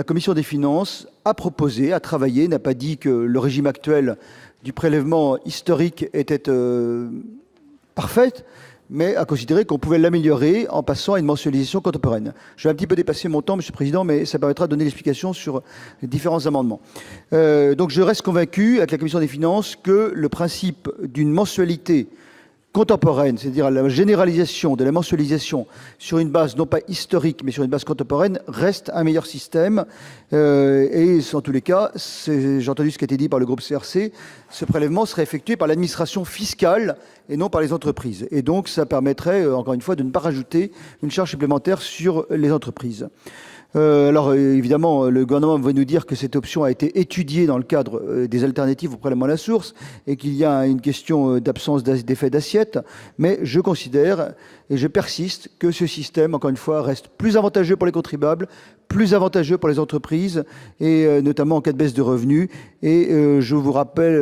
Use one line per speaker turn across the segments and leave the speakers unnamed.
la commission des finances a proposé, a travaillé, n'a pas dit que le régime actuel du prélèvement historique était parfait, mais a considéré qu'on pouvait l'améliorer en passant à une mensualisation contemporaine. Je vais un petit peu dépasser mon temps, Monsieur le Président, mais ça permettra de donner l'explication sur les différents amendements. Donc je reste convaincu, avec la Commission des finances, que le principe d'une mensualité contemporaine, c'est-à-dire la généralisation de la mensualisation sur une base non pas historique, mais sur une base contemporaine, reste un meilleur système. Et en tous les cas, j'ai entendu ce qui a été dit par le groupe CRC, ce prélèvement serait effectué par l'administration fiscale et non par les entreprises. Et donc, ça permettrait, encore une fois, de ne pas rajouter une charge supplémentaire sur les entreprises. Alors, évidemment, le gouvernement va nous dire que cette option a été étudiée dans le cadre des alternatives au prélèvement à la source et qu'il y a une question d'absence d'effet d'assiette. Mais je considère et je persiste que ce système, encore une fois, reste plus avantageux pour les contribuables, plus avantageux pour les entreprises, et notamment en cas de baisse de revenus. Et je vous rappelle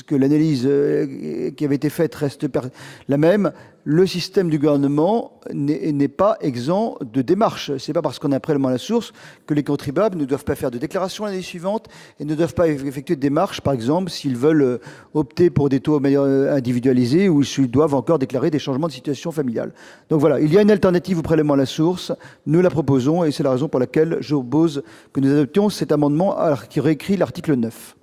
que l'analyse qui avait été faite reste la même. Le système du gouvernement n'est pas exempt de démarches. C'est pas parce qu'on a un prélèvement à la source que les contribuables ne doivent pas faire de déclaration l'année suivante et ne doivent pas effectuer de démarches, par exemple, s'ils veulent opter pour des taux individualisés ou s'ils doivent encore déclarer des changements de situation familiale. Donc voilà, il y a une alternative au prélèvement à la source. Nous la proposons et c'est la raison pour laquelle je propose que nous adoptions cet amendement qui réécrit l'article 9.